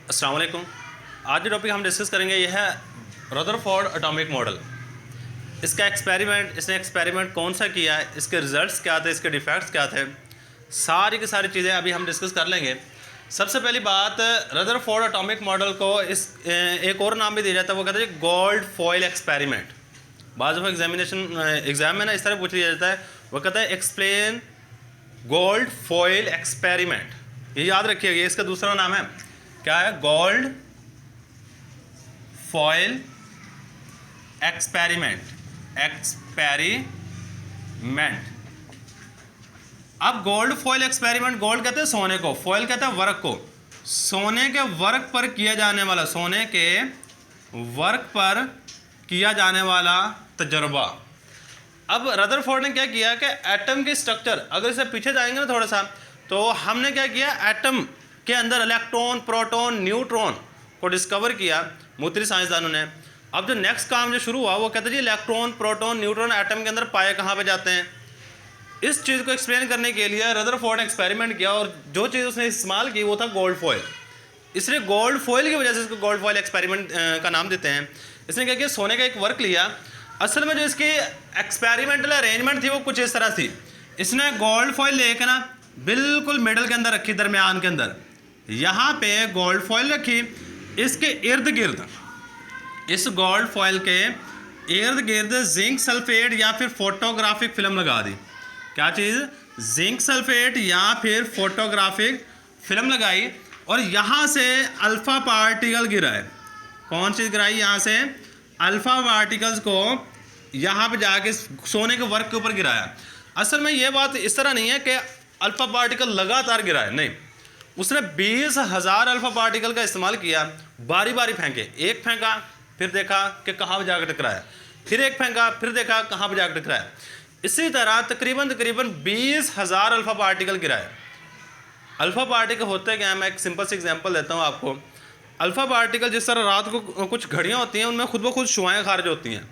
अस्सलाम वालेकुम। आज जो टॉपिक हम डिस्कस करेंगे यह है रदरफोर्ड एटॉमिक मॉडल। इसका इसने एक्सपेरिमेंट कौन सा किया है, इसके रिजल्ट्स क्या थे, इसके डिफेक्ट्स क्या थे, सारी की सारी चीज़ें अभी हम डिस्कस कर लेंगे। सबसे पहली बात, रदरफोर्ड एटॉमिक मॉडल को एक और नाम भी दिया जाता है, वो कहते हैं गोल्ड फॉयल एक्सपेरिमेंट। बाज़ एग्जाम में ना इस तरह पूछ लिया जाता है, वो कहता है एक्सप्लेन गोल्ड फॉयल एक्सपेरिमेंट। ये याद रखिएगा, इसका दूसरा नाम है क्या है, गोल्ड फॉयल एक्सपेरिमेंट। अब गोल्ड फॉयल एक्सपेरिमेंट, गोल्ड कहते हैं सोने को, फॉयल कहते हैं वर्क को। सोने के वर्क पर किया जाने वाला, सोने के वर्क पर किया जाने वाला तजर्बा। अब रदरफोर्ड ने क्या किया कि एटम के स्ट्रक्चर, अगर इसे पीछे जाएंगे ना थोड़ा सा, तो हमने क्या किया, एटम के अंदर इलेक्ट्रॉन, प्रोटॉन, न्यूट्रॉन को डिस्कवर किया मुख्तलिफ साइंसदानों ने। अब जो नेक्स्ट काम जो शुरू हुआ वो कहते हैं जी इलेक्ट्रॉन, प्रोटॉन, न्यूट्रॉन एटम के अंदर पाए कहाँ पे जाते हैं। इस चीज़ को एक्सप्लेन करने के लिए रदरफोर्ड ने एक्सपेरिमेंट किया और जो चीज़ उसने इस्तेमाल की वो था गोल्ड फॉयल। इसलिए गोल्ड फॉयल की वजह से इसको गोल्ड फॉयल एक्सपेरिमेंट का नाम देते हैं। इसने क्या किया, सोने का एक वर्क लिया। असल में जो इसकी एक्सपेरिमेंटल अरेंजमेंट थी वो कुछ इस तरह थी। इसने गोल्ड फॉयल लेकर ना बिल्कुल मिडल के अंदर रखी, दरमियान के अंदर यहाँ पे गोल्ड फॉयल रखी। इसके इर्द गिर्द, इस गोल्ड फॉयल के इर्द गिर्द जिंक सल्फेट या फिर फोटोग्राफिक फिल्म लगा दी। क्या चीज़, जिंक सल्फेट या फिर फोटोग्राफिक फिल्म लगाई और यहाँ से अल्फ़ा पार्टिकल गिराए। कौन चीज़ गिराई, यहाँ से अल्फ़ा पार्टिकल्स को यहाँ पे जाके सोने के वर्क के ऊपर गिराया। असल में ये बात इस तरह नहीं है कि अल्फ़ा पार्टिकल लगातार गिराए, नहीं, उसने 20,000 अल्फ़ा पार्टिकल का इस्तेमाल किया, बारी बारी फेंके। एक फेंका, फिर देखा कि कहाँ पर जाकर टकराया, फिर एक फेंका, फिर देखा कहाँ पर जाकर टकराया। इसी तरह तकरीबन 20,000 अल्फ़ा पार्टिकल गिराए। अल्फ़ा पार्टिकल होते क्या है, मैं एक सिंपल सी एग्जांपल देता हूँ आपको। अल्फ़ा पार्टिकल जिस तरह रात को कुछ घड़ियाँ होती हैं उनमें खुद ब खुद शुआएँ खारिज होती हैं,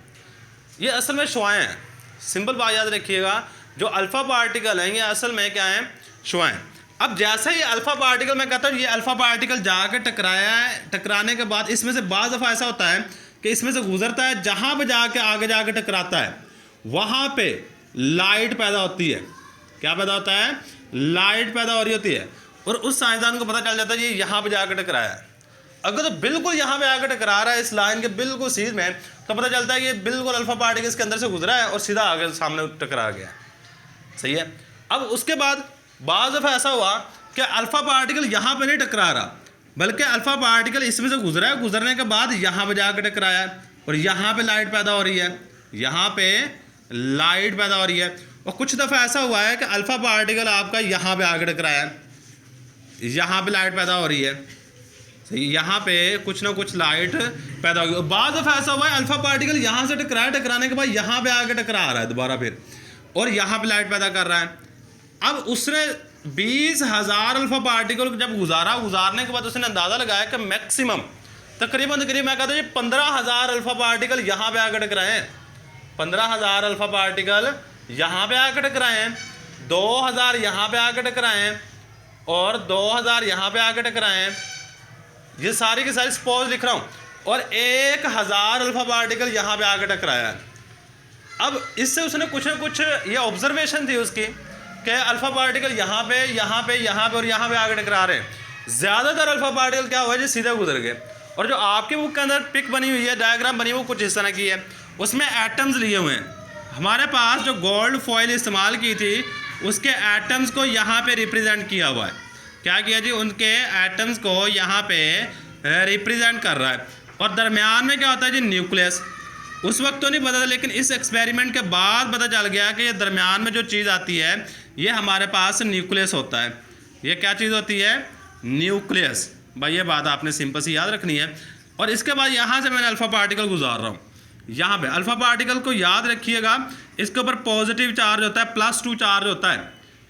ये असल में शुआएँ हैं। सिंपल बात याद रखिएगा, जो अल्फ़ा पार्टिकल हैं ये असल में क्या हैं, शुआएँ। अब जैसे ही अल्फ़ा पार्टिकल, मैं कहता हूँ ये अल्फ़ा पार्टिकल जाकर टकराया है, टकराने के बाद इसमें से बाज़ दफ़ा ऐसा होता है कि इसमें से गुजरता है, जहाँ पर जाके आगे जाके टकराता है वहाँ पे लाइट पैदा होती है। क्या पैदा होता है, लाइट पैदा हो रही होती है और उस साइंसदान को पता चल जाता है ये यहाँ पे जाकर टकराया है। अगर तो बिल्कुल यहाँ पे आकर टकरा रहा है इस लाइन के बिल्कुल सीध में, तो पता चलता है कि ये बिल्कुल अल्फ़ा पार्टिकल इसके अंदर से गुजरा है और सीधा आगे सामने टकरा गया। सही है। अब उसके बाद बाज़ दफ़ा ऐसा हुआ कि अल्फ़ा पार्टिकल यहाँ पे नहीं टकरा रहा, बल्कि अल्फ़ा पार्टिकल इसमें से गुजरा है, गुजरने के बाद यहाँ पे जाकर टकराया है और यहाँ पे लाइट पैदा हो रही है, यहाँ पे लाइट पैदा हो रही है। और कुछ दफ़ा ऐसा हुआ है कि अल्फ़ा पार्टिकल आपका यहाँ पे आकर टकराया है, यहाँ पे लाइट पैदा हो रही है। सही, यहाँ पे कुछ ना कुछ लाइट पैदा होगी। बाद दफ़ा ऐसा हुआ है अल्फ़ा पार्टिकल यहाँ से टकराया, टकराने के बाद यहाँ पे आकर टकरा रहा है दोबारा फिर, और यहाँ पे लाइट पैदा कर रहा है। अब उसने 20,000 अल्फ़ा पार्टिकल जब गुजारने के बाद उसने अंदाज़ा लगाया कि मैक्सिमम तकरीबन मैं कहता हूँ 15,000 अल्फ़ा पार्टिकल यहाँ पे आकर टकराए हैं। 15,000 अल्फ़ा पार्टिकल यहाँ पे आकर टकराए हैं, 2,000 यहाँ पे आकर टकराए हैं और 2,000 यहाँ पे आकर टकराए हैं। ये सारी की सारी सपोज लिख रहा हूँ। और 1,000 अल्फ़ा पार्टिकल यहाँ पे आकर टकराया है। अब इससे उसने कुछ ना कुछ ये ऑब्जर्वेशन थी उसकी कि अल्फ़ा पार्टिकल यहाँ पे और यहाँ पे आकर टकरा रहे हैं। ज़्यादातर अल्फ़ा पार्टिकल क्या हुआ है जी, सीधे गुजर गए। और जो आपकी बुक के अंदर पिक बनी हुई है, डायग्राम बनी हुई, वो कुछ इस तरह की है, उसमें एटम्स लिए हुए हैं। हमारे पास जो गोल्ड फॉयल इस्तेमाल की थी उसके एटम्स को यहाँ पे रिप्रेजेंट किया हुआ है। क्या किया जी, उनके एटम्स को यहाँ पे रिप्रेजेंट कर रहा है। और दरमियान में क्या होता है जी, न्यूक्लियस। उस वक्त तो नहीं पता था, लेकिन इस एक्सपेरिमेंट के बाद पता चल गया कि ये दरमियान में जो चीज़ आती है ये हमारे पास न्यूक्लियस होता है। ये क्या चीज़ होती है, न्यूक्लियस। भाई ये बात आपने सिंपल सी याद रखनी है। और इसके बाद यहाँ से मैंने अल्फ़ा पार्टिकल गुजार रहा हूँ, यहाँ पे अल्फ़ा पार्टिकल को याद रखिएगा, इसके ऊपर पॉजिटिव चार्ज होता है, +2 चार्ज होता है।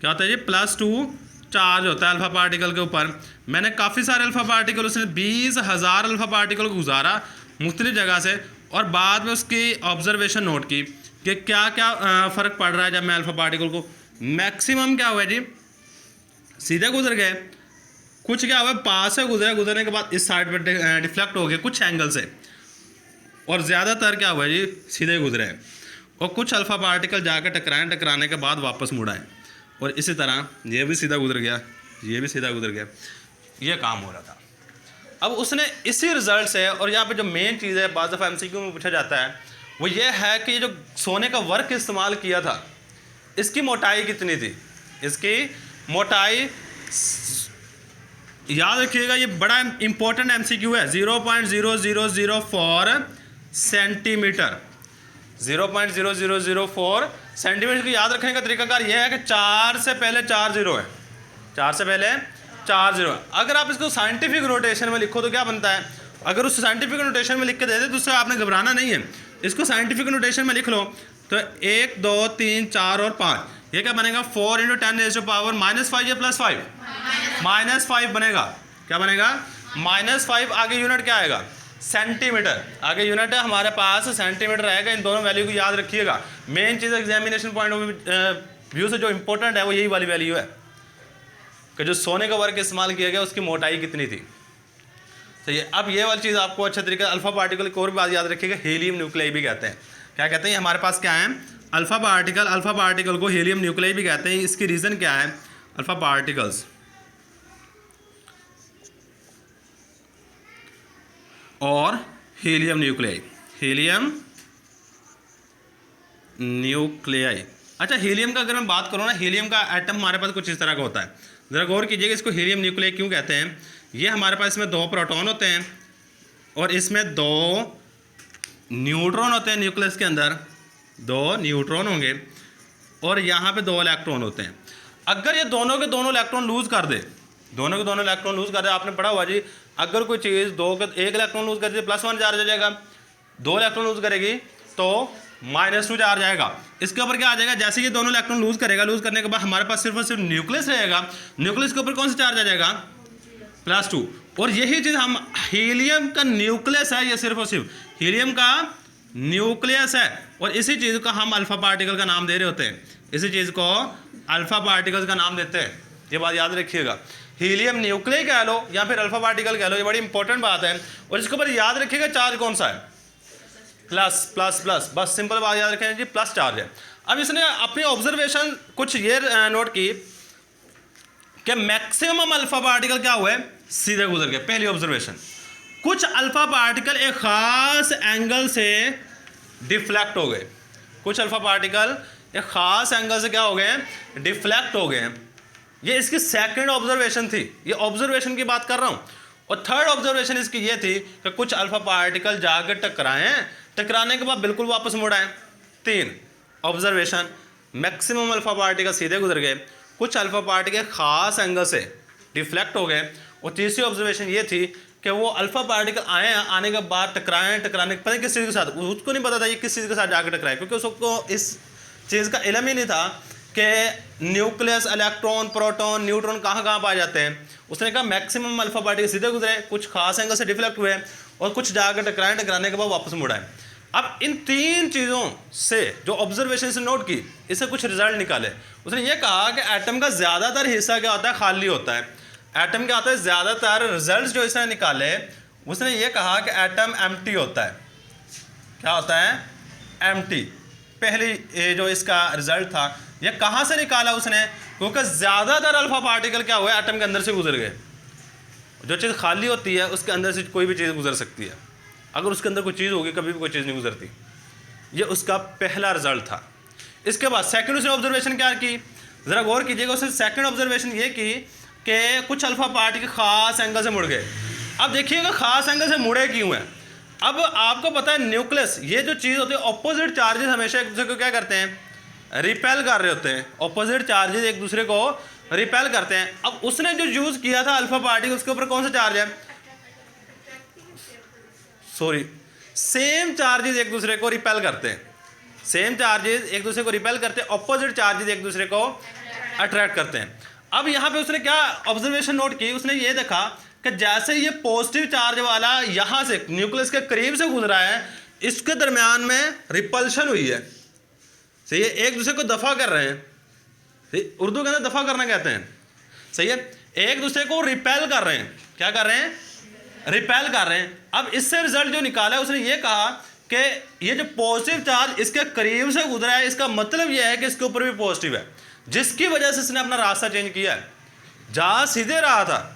क्या होता है ये, +2 चार्ज होता है अल्फ़ा पार्टिकल के ऊपर। मैंने काफ़ी सारे अल्फ़ा पार्टिकल, उसने 20,000 अल्फ़ा पार्टिकल को गुजारा मुख्तलिफ जगह से और बाद में उसकी ऑब्जर्वेशन नोट की कि क्या क्या फ़र्क पड़ रहा है। जब मैं अल्फ़ा पार्टिकल को मैक्सिमम क्या हुआ जी, सीधे गुजर गए, कुछ क्या हुआ, पास से गुजरा, गुजरने के बाद इस साइड पर डिफ्लेक्ट हो गया कुछ एंगल से, और ज़्यादातर क्या हुआ जी सीधे गुजरे हैं, और कुछ अल्फ़ा पार्टिकल जाकर टकराएं, टकराने के बाद वापस मुड़ आए, और इसी तरह ये भी सीधा गुजर गया, ये भी सीधा गुजर गया, ये काम हो रहा था। अब उसने इसी रिजल्ट से, और यहाँ पे जो मेन चीज़ है बाज़ दफ़ा MCQ में पूछा जाता है, वो ये है कि ये जो सोने का वर्क इस्तेमाल किया था, इसकी मोटाई कितनी थी, इसकी मोटाई, याद रखिएगा ये बड़ा इंपॉर्टेंट MCQ है, 0.0004 सेंटीमीटर, 0.0004 सेंटीमीटर को याद रखने का तरीकाकार यह है कि 4 से पहले 4 जीरो है, 4 से पहले 4 जीरो है। अगर आप इसको साइंटिफिक नोटेशन में लिखो तो क्या बनता है, अगर उस साइंटिफिक नोटेशन में लिख के दे दे तो उससे आपने घबराना नहीं है, इसको साइंटिफिक नोटेशन में लिख लो तो 1 2 3 4 और 5, ये क्या बनेगा 4 × 10⁻⁻5 या +5, -5 बनेगा, क्या बनेगा -5। आगे यूनिट क्या आएगा, सेंटीमीटर, आगे यूनिट है हमारे पास सेंटीमीटर आएगा। इन दोनों वैल्यू को याद रखिएगा, main cheese examination point of view से जो इंपॉर्टेंट है वो यही वाली वैल्यू है कि जो सोने का वर्क इस्तेमाल किया गया उसकी मोटाई कितनी थी। सही है, अब ये वाली चीज़ आपको अच्छे तरीके से, अल्फा पार्टिकल की और भी बात याद रखिएगा, हीलियम न्यूक्लियाई भी कहते हैं। क्या कहते हैं हमारे पास क्या है, अल्फा पार्टिकल को हीलियम न्यूक्लियाई भी कहते हैं। इसकी रीज़न क्या है, अल्फा पार्टिकल्स और हीलियम न्यूक्लियाई, हीलियम न्यूक्लियाई। अच्छा, हीलियम का अगर मैं बात करूँ ना, हीलियम का एटम हमारे पास कुछ इस तरह का होता है, ज़रा गौर कीजिएगा, इसको हीलियम न्यूक्लियाई क्यों कहते हैं। ये हमारे पास इसमें 2 प्रोटॉन होते हैं और इसमें 2 न्यूट्रॉन होते हैं, न्यूक्लियस के अंदर 2 न्यूट्रॉन होंगे और यहाँ पे 2 इलेक्ट्रॉन होते हैं। अगर ये दोनों के दोनों इलेक्ट्रॉन लूज़ कर दे, दोनों के दोनों इलेक्ट्रॉन लूज़ कर दे, आपने पढ़ा हुआ जी, अगर कोई चीज़ 1 इलेक्ट्रॉन लूज़ कर दे +1 चार्ज आ जाएगा, 2 इलेक्ट्रॉन लूज़ करेगी तो -2 चार्ज आएगा। इसके ऊपर क्या आ जाएगा, जैसे ये दोनों इलेक्ट्रॉन लूज़ करेगा, लूज़ करने के बाद हमारे पास सिर्फ और सिर्फ न्यूक्लियस रहेगा, न्यूक्लियस के ऊपर कौन सा चार्ज आ जाएगा, +2। और यही चीज़ हम, हीलियम का न्यूक्लियस है, ये सिर्फ और सिर्फ हीलियम का न्यूक्लियस है, और इसी चीज़ को हम अल्फा पार्टिकल का नाम दे रहे होते हैं, इसी चीज़ को अल्फा पार्टिकल्स का नाम देते हैं। ये बात याद रखिएगा, हीलियम न्यूक्लियाई कह लो या फिर अल्फा पार्टिकल कह लो, ये बड़ी इंपॉर्टेंट बात है। और इसके ऊपर याद रखिएगा चार्ज कौन सा है, प्लस, बस सिंपल बात याद रखें जी, प्लस चार्ज है। अब इसने अपनी ऑब्जर्वेशन कुछ ये नोट की कि मैक्सिमम अल्फा पार्टिकल क्या हुए, सीधे गुजर गए। पहली ऑब्जर्वेशन, कुछ अल्फा पार्टिकल एक खास एंगल से डिफ्लेक्ट हो गए, कुछ अल्फा पार्टिकल एक खास एंगल से क्या हो गए, डिफ्लेक्ट हो गए। ये इसकी सेकंड ऑब्जर्वेशन थी, ये ऑब्जर्वेशन की बात कर रहा हूँ। और थर्ड ऑब्जर्वेशन इसकी ये थी कि कुछ अल्फा पार्टिकल जाकर टकराएं, टकराने के बाद बिल्कुल वापस मुड़ आए। 3 ऑब्जर्वेशन, मैक्सिमम अल्फा पार्टिकल सीधे गुजर गए, कुछ अल्फा पार्टिकल खास एंगल से डिफ्लेक्ट हो गए। और तीसरी ऑब्जर्वेशन ये थी कि वो अल्फा पार्टिकल आए, आने के बाद टकराएं, टकराने पता नहीं किस चीज़ के साथ, उसको नहीं पता था ये किस चीज़ के साथ जाकर टकराए, क्योंकि उसको इस चीज़ का इल्म ही नहीं था कि न्यूक्लियस, इलेक्ट्रॉन, प्रोटॉन, न्यूट्रॉन कहाँ कहाँ पाए जाते हैं। उसने कहा मैक्सिमम अल्फा पार्टिकल सीधे गुजरे, कुछ खास एंगल से डिफ्लेक्ट हुए और कुछ जाकर टकराएं, टकराने के बाद वापस मुड़ आए। अब इन 3 चीज़ों से जो ऑब्जर्वेशन से नोट की, इससे कुछ रिजल्ट निकाले। उसने ये कहा कि एटम का ज़्यादातर हिस्सा क्या होता है, खाली होता है। एटम क्या होता है, ज़्यादातर रिजल्ट जो इसने निकाले, उसने ये कहा कि एटम एम्प्टी होता है। क्या होता है, एम्प्टी। पहली जो इसका रिजल्ट था, ये कहाँ से निकाला उसने, क्योंकि ज़्यादातर अल्फा पार्टिकल क्या हुए, एटम के अंदर से गुजर गए। जो चीज़ खाली होती है उसके अंदर से कोई भी चीज़ गुजर सकती है, अगर उसके अंदर कोई चीज़ होगी कभी भी कोई चीज़ नहीं गुजरती। ये उसका पहला रिजल्ट था। इसके बाद सेकंड उसने ऑब्जर्वेशन क्या की, ज़रा गौर कीजिएगा। उसने सेकंड ऑब्जर्वेशन ये की कि कुछ अल्फा पार्टिकल खास एंगल से मुड़ गए। अब देखिएगा खास एंगल से मुड़े क्यों हैं। अब आपको पता है न्यूक्लियस, ये जो चीज़ होती है, ऑपोजिट चार्जेस हमेशा एक दूसरे को क्या करते हैं, रिपेल कर रहे होते हैं। ऑपोजिट चार्जेस एक दूसरे को रिपेल करते हैं। अब उसने जो यूज़ किया था अल्फा पार्टिकल, उसके ऊपर कौन सा चार्ज है, सॉरी, सेम चार्जेस एक दूसरे को रिपेल करते हैं, सेम चार्जेस एक दूसरे को रिपेल करते हैं, ऑपोजिट चार्जेस एक दूसरे को अट्रैक्ट करते हैं। अब यहाँ पे उसने क्या ऑब्जर्वेशन नोट की, उसने ये देखा कि जैसे ये पॉजिटिव चार्ज वाला यहाँ से न्यूक्लियस के करीब से गुजरा है, इसके दरमियान में रिपल्शन हुई है। सही है, एक दूसरे को दफा कर रहे हैं, उर्दू के अंदर दफा करना कहते हैं। सही है, एक दूसरे को रिपेल कर रहे हैं। क्या कर रहे हैं? रिपेल कर रहे हैं। अब इससे रिजल्ट जो निकाला है उसने ये कहा कि ये जो पॉजिटिव चार्ज इसके करीब से गुजरा है, इसका मतलब ये है कि इसके ऊपर भी पॉजिटिव है, जिसकी वजह से इसने अपना रास्ता चेंज किया है। जा सीधे रहा था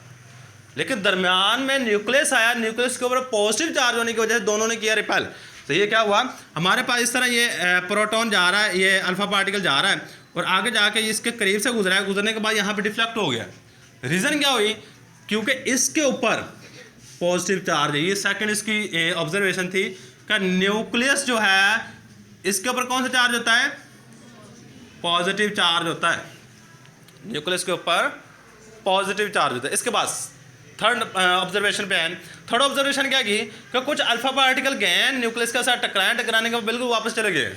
लेकिन दरमियान में न्यूक्लियस आया, न्यूक्लियस के ऊपर पॉजिटिव चार्ज होने की वजह से दोनों ने किया रिपेल। तो ये क्या हुआ, हमारे पास इस तरह ये प्रोटॉन जा रहा है, ये अल्फा पार्टिकल जा रहा है और आगे जाके इसके करीब से गुजरा है, गुजरने के बाद यहाँ पे डिफ्लेक्ट हो गया। रीज़न क्या हुई? क्योंकि इसके ऊपर पॉजिटिव चार्ज है। ये सेकंड इसकी ऑब्जर्वेशन थी कि न्यूक्लियस जो है इसके ऊपर कौन सा चार्ज होता है? पॉजिटिव चार्ज होता है। न्यूक्लियस के ऊपर पॉजिटिव चार्ज होता है। इसके बाद थर्ड ऑब्जर्वेशन पे आए। थर्ड ऑब्जर्वेशन क्या की कि कुछ अल्फा पार्टिकल गए न्यूक्लियस के साथ टकराए, टकराने के बाद बिल्कुल वापस चले गए,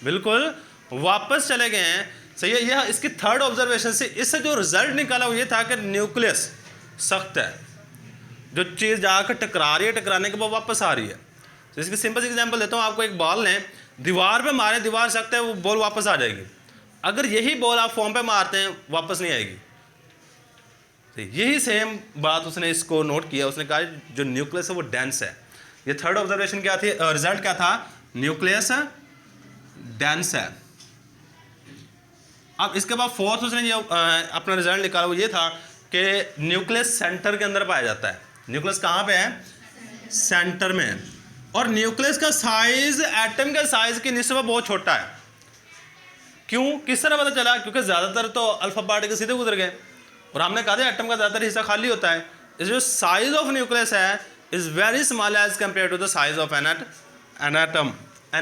बिल्कुल वापस चले गए हैं। सही है। यह इसकी थर्ड ऑब्जर्वेशन से इससे जो रिजल्ट निकाला वो ये था कि न्यूक्लियस सख्त है, जो चीज़ जाकर टकरा रही है टकराने के बाद वापस आ रही है। तो इसकी सिंपल एग्जांपल देता हूँ आपको। एक बॉल लें, दीवार पे मारें, दीवार सख्त है, वो बॉल वापस आ जाएगी। अगर यही बॉल आप फॉर्म पे मारते हैं वापस नहीं आएगी। तो यही सेम बात उसने इसको नोट किया। उसने कहा जो न्यूक्लियस है वो डेंस है। ये थर्ड ऑब्जर्वेशन क्या थी, रिजल्ट क्या था? न्यूक्लियस डेंस है। अब इसके बाद फोर्थ उसने ये अपना रिजल्ट निकाला वो ये था कि न्यूक्लियस सेंटर के अंदर पाया जाता है। न्यूक्लियस कहाँ पे है? सेंटर में। और न्यूक्लियस का साइज एटम के साइज की निस्बत बहुत छोटा है। क्यों? किस तरह पता चला? क्योंकि ज़्यादातर तो अल्फा पार्टिकल सीधे गुजर गए और हमने कहा था एटम का ज़्यादातर हिस्सा खाली होता है। इस जो साइज ऑफ न्यूक्लियस है is very small as compare to the size of an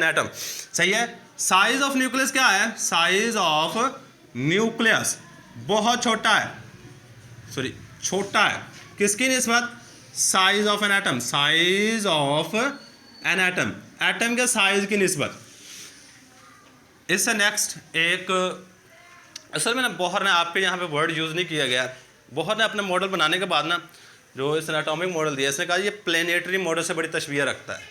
atom. सही है। साइज ऑफ न्यूक्लियस क्या है? साइज ऑफ न्यूक्लियस बहुत छोटा है, सॉरी छोटा है। किसकी निस्बत? Size of an atom. Size of an atom, atom के साइज की निस्बत। इससे नेक्स्ट एक, असल में ना बोहर ने आप पे यहाँ पे वर्ड यूज़ नहीं किया गया। बोहर ने अपने मॉडल बनाने के बाद ना जो इसने एटॉमिक मॉडल दिया, इसने कहा ये प्लेनेटरी मॉडल से बड़ी तशबीह रखता है।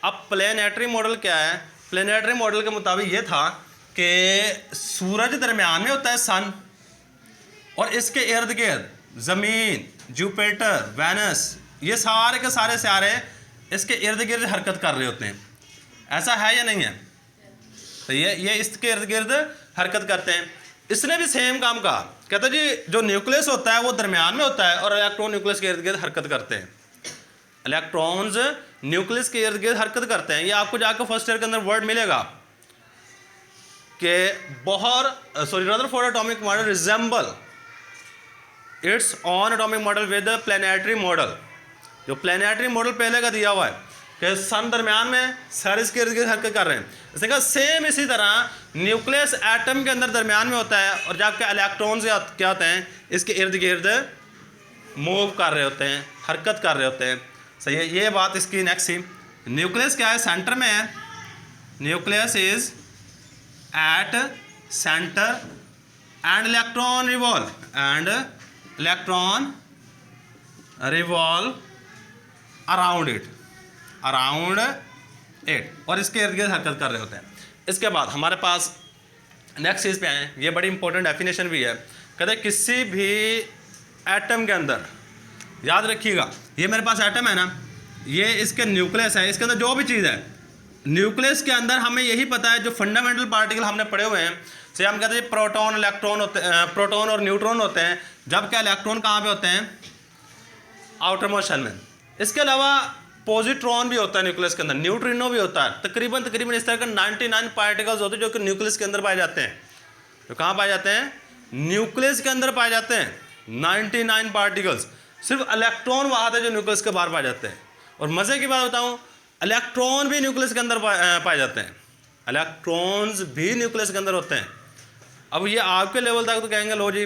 अब प्लेनेटरी मॉडल क्या है? प्लेनेटरी मॉडल के मुताबिक ये था कि सूरज दरमियान में होता है सन, और इसके इर्द गिर्द ज़मीन, जुपिटर, वेनस, ये सारे के सारे सितारे इसके इर्द गिर्द हरकत कर रहे होते हैं। ऐसा है या नहीं है? तो ये इसके इर्द गिर्द हरकत करते हैं। इसने भी सेम काम कहा, कहता जी जो न्यूक्लियस होता है वो दरमियान में होता है और इलेक्ट्रॉन न्यूक्लियस के इर्द गिर्द हरकत करते हैं। इलेक्ट्रॉन्स न्यूक्लियस के इर्द गिर्द हरकत करते हैं। ये आपको जाकर फर्स्ट ईयर के अंदर वर्ड मिलेगा कि Rutherford atomic model resemble it's on atomic model with planetary model. जो प्लेनेटरी मॉडल पहले का दिया हुआ है कि सन दरमियान में सर इसके इर्द गिर्द हरकत कर रहे हैं, इसने कहा सेम इसी तरह न्यूक्लियस एटम के अंदर दरमियान में होता है और जबकि इलेक्ट्रॉन्स क्या होते हैं इसके इर्द गिर्द मूव कर रहे होते हैं, हरकत कर रहे होते हैं। सही है। ये बात इसकी नेक्स्ट थी। न्यूक्लियस क्या है? सेंटर में है। Nucleus is at centre and electron revolve around it और इसके इर्द गिर्द हरकत कर रहे होते हैं। इसके बाद हमारे पास नेक्स्ट चीज़ पे आए। ये बड़ी इंपॉर्टेंट डेफिनेशन भी है। कहते हैं किसी भी एटम के अंदर, याद रखिएगा ये मेरे पास एटम है ना, ये इसके न्यूक्लियस है, इसके अंदर जो भी चीज़ है न्यूक्लियस के अंदर हमें यही पता है जो फंडामेंटल पार्टिकल हमने पढ़े हुए हैं। से हम कहते हैं प्रोटॉन इलेक्ट्रॉन होते हैं, प्रोटॉन और न्यूट्रॉन होते हैं, जबकि इलेक्ट्रॉन कहाँ पे होते हैं? आउटर मोस्ट शेल में। इसके अलावा पॉजिट्रॉन भी होता है न्यूक्लियस के अंदर, न्यूट्रिनो भी होता है। तकरीबन इस तरह के 99 पार्टिकल्स होते हैं जो कि न्यूक्लियस के अंदर पाए जाते हैं। जो कहाँ पाए जाते हैं? न्यूक्लियस के अंदर पाए जाते हैं 99 पार्टिकल्स। सिर्फ इलेक्ट्रॉन वहाँ थे जो न्यूक्लियस के बाहर पाए जाते हैं। और मज़े की बात बताऊँ, इलेक्ट्रॉन भी न्यूक्लियस के अंदर पाए जाते हैं। इलेक्ट्रॉन्स भी न्यूक्लियस के अंदर होते हैं। अब ये आपके लेवल तक तो कहेंगे लो जी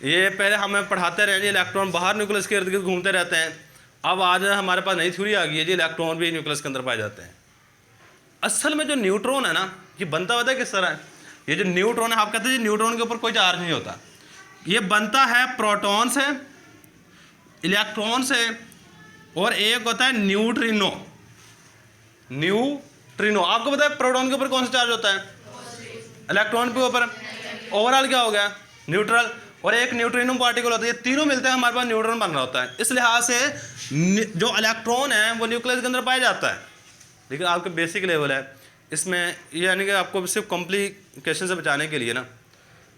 ये पहले हमें पढ़ाते रहे जी इलेक्ट्रॉन बाहर न्यूक्लियस के इर्द गिर्द घूमते रहते हैं। अब आज हमारे पास नई थ्योरी आ गई है जी इलेक्ट्रॉन भी न्यूक्लियस के अंदर पाए जाते हैं। असल में जो न्यूट्रॉन है ना ये बनता होता है किस तरह है? ये जो न्यूट्रॉन है, आप कहते हैं जी न्यूट्रॉन के ऊपर कोई चार्ज नहीं होता। ये बनता है प्रोटॉन से, इलेक्ट्रॉन से, और एक होता है न्यूट्रिनो। आपको पता है प्रोटॉन के ऊपर कौन सा चार्ज होता है? इलेक्ट्रॉन के ऊपर। ओवरऑल क्या हो गया? न्यूट्रल। और एक न्यूट्रिनो पार्टिकल होता है, ये तीनों मिलते हैं हमारे पास न्यूट्रॉन बन रहा होता है। इस लिहाज से जो इलेक्ट्रॉन है वो न्यूक्लियस के अंदर पाया जाता है। लेकिन आपके बेसिक लेवल है इसमें, यानी कि आपको सिर्फ कॉम्प्लिकेशन से बचाने के लिए ना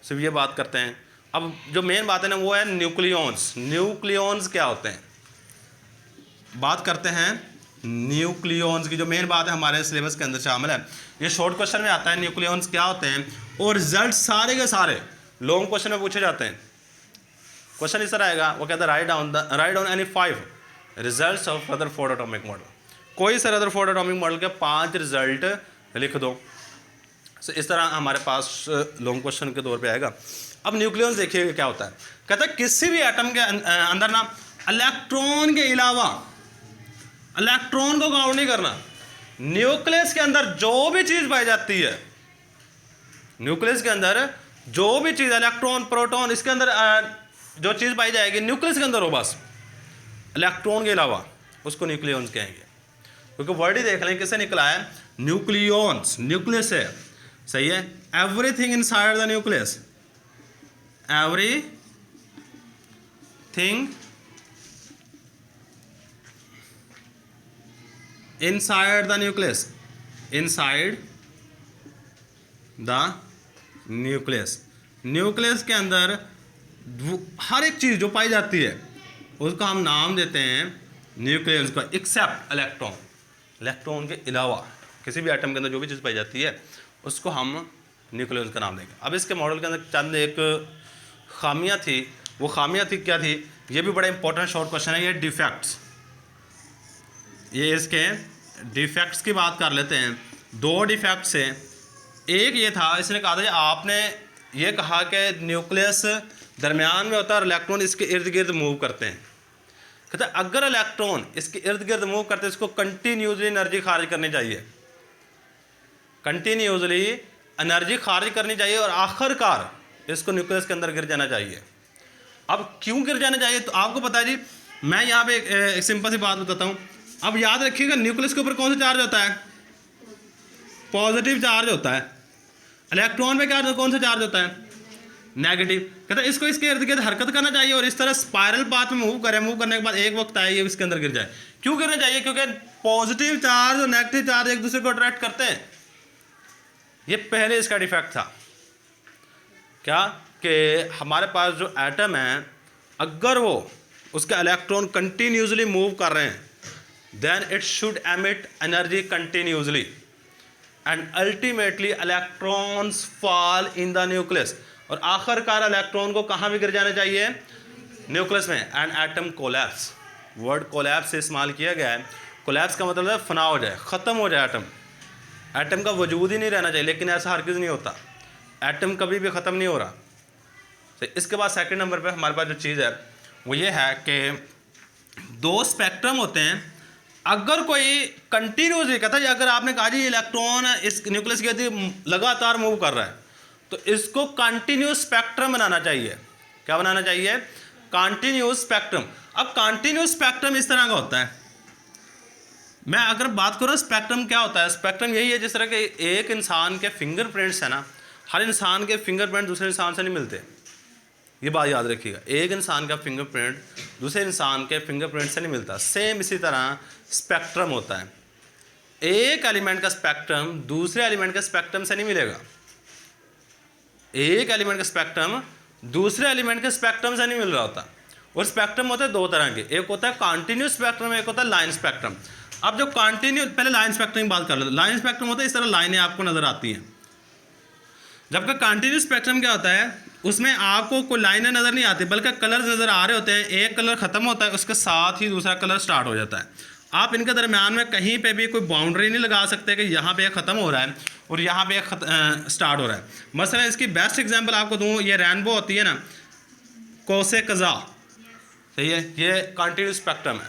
सिर्फ ये बात करते हैं। अब जो मेन बात है ना वो है न्यूक्लियॉन्स। न्यूक्लियॉन्स क्या होते हैं, बात करते हैं न्यूक्लियॉन्स की। जो मेन बात है हमारे सिलेबस के अंदर शामिल है, ये शॉर्ट क्वेश्चन में आता है न्यूक्लियॉन्स क्या होते हैं, और रिजल्ट सारे के सारे लॉन्ग क्वेश्चन में पूछे जाते हैं। क्वेश्चन इस तरह आएगा, वो कहता है write down any 5 results of Rutherford atomic model. कोई से रदरफोर्ड एटॉमिक मॉडल के 5 रिजल्ट लिख दो। तो इस तरह हमारे पास लॉन्ग क्वेश्चन के तौर पे आएगा। अब न्यूक्लियॉन्स देखिए क्या होता है, कहता है किसी भी एटम के अंदर ना इलेक्ट्रॉन के अलावा इलेक्ट्रॉन को काउंट नहीं करना। न्यूक्लियस के अंदर जो भी चीज पाई जाती है, न्यूक्लियस के अंदर जो भी चीज इलेक्ट्रॉन प्रोटॉन इसके अंदर जो चीज पाई जाएगी न्यूक्लियस के अंदर हो, बस इलेक्ट्रॉन के अलावा, उसको न्यूक्लियॉन्स कहेंगे। क्योंकि वर्ड ही देख लें किससे निकला है, न्यूक्लियॉन्स, न्यूक्लियस है, सही है। Everything inside the nucleus, everything inside the nucleus, inside the nucleus, nucleus के अंदर हर एक चीज जो पाई जाती है उसका हम नाम देते हैं न्यूक्लियस का, एक्सेप्ट इलेक्ट्रॉन। इलेक्ट्रॉन के अलावा किसी भी एटम के अंदर जो भी चीज़ पाई जाती है उसको हम न्यूक्लियस का नाम देंगे। अब इसके मॉडल के अंदर चंद एक खामियां थी, वो खामियां थी क्या थी, ये भी बड़ा इंपॉर्टेंट शॉर्ट क्वेश्चन है। ये डिफेक्ट्स, ये इसके डिफेक्ट्स की बात कर लेते हैं। 2 डिफेक्ट्स हैं। एक ये था, इसने कहा था कि आपने ये कहा कि न्यूक्लियस दरमियान में होता है और इलेक्ट्रॉन इसके इर्द गिर्द मूव करते हैं। कहता है अगर इलेक्ट्रॉन इसके इर्द गिर्द मूव करते हैं इसको कंटिन्यूसली एनर्जी खारिज करनी चाहिए, कंटिन्यूसली एनर्जी खारिज करनी चाहिए और आखिरकार इसको न्यूक्लियस के अंदर गिर जाना चाहिए। अब क्यों गिर जाना चाहिए, तो आपको पता है जी, मैं यहाँ पे एक सिंपल सी बात बताता हूँ। अब याद रखिएगा न्यूक्लियस के ऊपर कौन सा चार्ज होता है, पॉजिटिव चार्ज होता है। इलेक्ट्रॉन पे क्या कौन सा चार्ज होता है, नेगेटिव। कहता है इसको इसके इर्द गिर्द हरकत करना चाहिए और इस तरह स्पाइरल पाथ में मूव करे, मूव करने के बाद एक वक्त आए ये इसके अंदर गिर जाए। क्यों गिरना चाहिए, क्योंकि पॉजिटिव चार्ज और नेगेटिव चार्ज एक दूसरे को अट्रैक्ट करते हैं। ये पहले इसका डिफेक्ट था क्या, कि हमारे पास जो एटम है अगर वो उसका इलेक्ट्रॉन कंटिन्यूसली मूव कर रहे हैं then it should emit energy continuously and ultimately electrons fall in the nucleus, और आखिरकार इलेक्ट्रॉन को कहाँ भी गिर जाना चाहिए, न्यूक्लियस में। And atom collapse, word collapse से इस्तेमाल किया गया है। कोलैप्स का मतलब है फना हो जाए, ख़त्म हो जाए एटम, एटम का वजूद ही नहीं रहना चाहिए। लेकिन ऐसा हरगिज़ नहीं होता, एटम कभी भी ख़त्म नहीं हो रहा। तो इसके बाद सेकंड नंबर पे हमारे पास जो चीज़ है वो ये है कि 2 स्पेक्ट्रम होते हैं। अगर कोई कंटिन्यूसली कहता है, अगर आपने कहा जी इलेक्ट्रॉन इस न्यूक्लियस के लगातार मूव कर रहा है तो इसको कंटिन्यूस स्पेक्ट्रम बनाना चाहिए। क्या बनाना चाहिए, कंटिन्यूस स्पेक्ट्रम। अब कंटिन्यूस स्पेक्ट्रम इस तरह का होता है, मैं अगर बात करूँ स्पेक्ट्रम क्या होता है, स्पेक्ट्रम यही है जिस तरह के एक इंसान के फिंगरप्रिंट्स है ना, हर इंसान के फिंगरप्रिंट दूसरे इंसान से नहीं मिलते, ये बात याद रखिएगा। एक इंसान का फिंगरप्रिंट दूसरे इंसान के फिंगरप्रिंट से नहीं मिलता। सेम इसी तरह स्पेक्ट्रम होता है, एक एलिमेंट का स्पेक्ट्रम दूसरे एलिमेंट के स्पेक्ट्रम से नहीं मिलेगा। एक एलिमेंट का स्पेक्ट्रम दूसरे एलिमेंट के स्पेक्ट्रम से नहीं मिल रहा होता। और स्पेक्ट्रम होते हैं 2 तरह के, एक होता है कॉन्टिन्यूस स्पेक्ट्रम, एक होता है लाइन स्पेक्ट्रम। अब जो कॉन्टिन्यू, पहले लाइन स्पेक्ट्रम की बात कर लेते हैं। लाइन स्पेक्ट्रम होता है इस तरह लाइनें आपको नजर आती हैं, जबकि कॉन्टिन्यूस स्पेक्ट्रम क्या होता है, उसमें आपको कोई लाइनें नज़र नहीं आती बल्कि कलर्स नज़र आ रहे होते हैं। एक कलर ख़त्म होता है उसके साथ ही दूसरा कलर स्टार्ट हो जाता है। आप इनके दरमियान में कहीं पे भी कोई बाउंड्री नहीं लगा सकते कि यहाँ पे एक ख़त्म हो रहा है और यहाँ पे एक स्टार्ट हो रहा है। मसलन इसकी बेस्ट एग्जांपल आपको दूँ, ये रेनबो होती है ना, कोसे कज़ा, सही है, ये कॉन्टिन्यूस स्पेक्ट्रम है,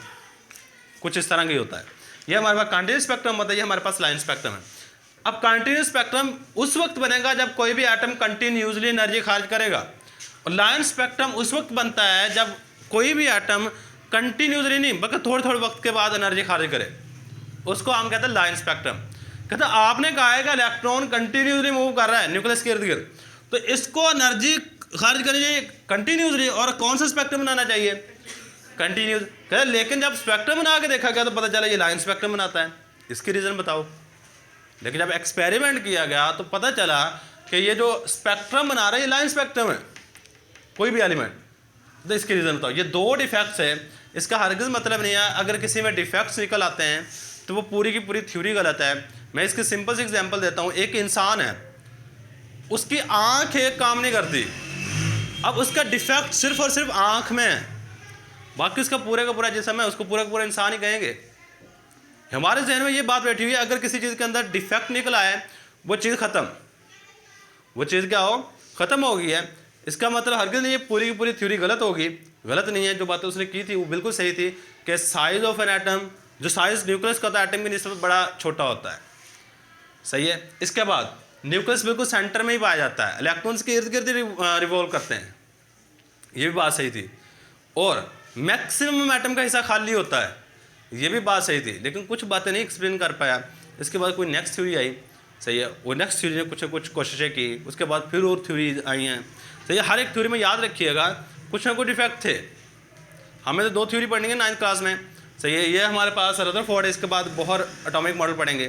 कुछ इस तरह का ही होता है। ये हमारे पास कॉन्टिन्यूस स्पेक्ट्रम होता है, ये हमारे पास लाइन स्पेक्ट्रम है। अब कंटिन्यूस स्पेक्ट्रम उस वक्त बनेगा जब कोई भी एटम कंटिन्यूसली एनर्जी खारिज करेगा, और लाइन स्पेक्ट्रम उस वक्त बनता है जब कोई भी एटम कंटिन्यूसली नहीं बल्कि थोड़े थोड़े वक्त के बाद एनर्जी खारिज करे, उसको हम कहते हैं लाइन स्पेक्ट्रम। कहते हैं आपने कहा है कि इलेक्ट्रॉन कंटिन्यूसली मूव कर रहा है न्यूक्लियस के इर्द गिर्द, तो इसको एनर्जी खारिज करनी चाहिए कंटिन्यूसली। और कौन सा स्पेक्ट्रम बनाना चाहिए? कंटिन्यूस। कह लेकिन जब स्पेक्ट्रम बना के देखा गया तो पता चला ये लाइन स्पेक्ट्रम बनाता है, इसकी रीज़न बताओ। लेकिन जब एक्सपेरिमेंट किया गया तो पता चला कि ये जो स्पेक्ट्रम बना रहा है ये लाइन स्पेक्ट्रम है, कोई भी एलिमेंट। तो इसकी रीज़न बताओ। ये दो डिफेक्ट्स है, इसका हरगिज़ मतलब नहीं है अगर किसी में डिफेक्ट्स निकल आते हैं तो वो पूरी की पूरी थ्योरी गलत है। मैं इसकी सिंपल सी एग्जांपल देता हूँ। एक इंसान है, उसकी आँख एक काम नहीं करती, अब उसका डिफेक्ट सिर्फ और सिर्फ आँख में है, बाकी उसका पूरे का पूरा जिस्म है, उसको पूरा का पूरा इंसान ही कहेंगे। हमारे जहन में ये बात बैठी हुई है अगर किसी चीज़ के अंदर डिफेक्ट निकला है वो चीज़ ख़त्म, वो चीज़ क्या हो, ख़त्म हो गई है। इसका मतलब हरगिज़ नहीं, ये पूरी की पूरी थ्योरी गलत होगी। गलत नहीं है, जो बातें उसने की थी वो बिल्कुल सही थी कि साइज़ ऑफ एन एटम, जो साइज़ न्यूक्लियस का होता है एटम की निस्बत बड़ा छोटा होता है, सही है। इसके बाद न्यूक्लियस बिल्कुल सेंटर में ही पाया जाता है, इलेक्ट्रॉन्स के इर्द गिर्द रिवॉल्व करते हैं, ये भी बात सही थी। और मैक्सिमम एटम का हिस्सा खाली होता है, ये भी बात सही थी। लेकिन कुछ बातें नहीं एक्सप्लेन कर पाया। इसके बाद कोई नेक्स्ट थ्योरी आई, सही है, वो नेक्स्ट थ्योरी ने कुछ कोशिशें की, उसके बाद फिर और थ्योरी आई हैं, सही है। हर एक थ्योरी में याद रखिएगा कुछ ना कुछ डिफेक्ट थे। हमें तो 2 थ्योरी पढ़ेंगे 9th क्लास में, सही है। ये हमारे पास रदरफोर्ड है, इसके बाद बोहर एटॉमिक मॉडल पढ़ेंगे,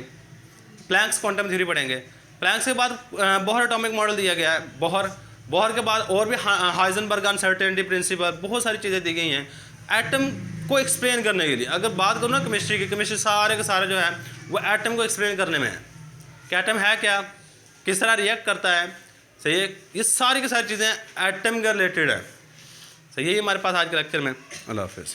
प्लैंक्स क्वांटम थ्योरी पढ़ेंगे, प्लैंक्स के बाद बोहर एटॉमिक मॉडल दिया गया है, बोहर के बाद और भी हाइजेनबर्ग अनसर्टेनिटी प्रिंसिपल, बहुत सारी चीज़ें दी गई हैं एटम को एक्सप्लेन करने के लिए। अगर बात करूँ ना केमिस्ट्री की, केमिस्ट्री सारे के सारे जो है वो एटम को एक्सप्लेन करने में है कि एटम है क्या, किस तरह रिएक्ट करता है, सही है। ये सारी की सारी चीज़ें एटम के रिलेटेड है, सही है। ये हमारे पास आज के लेक्चर में। अल्लाह हाफिज़।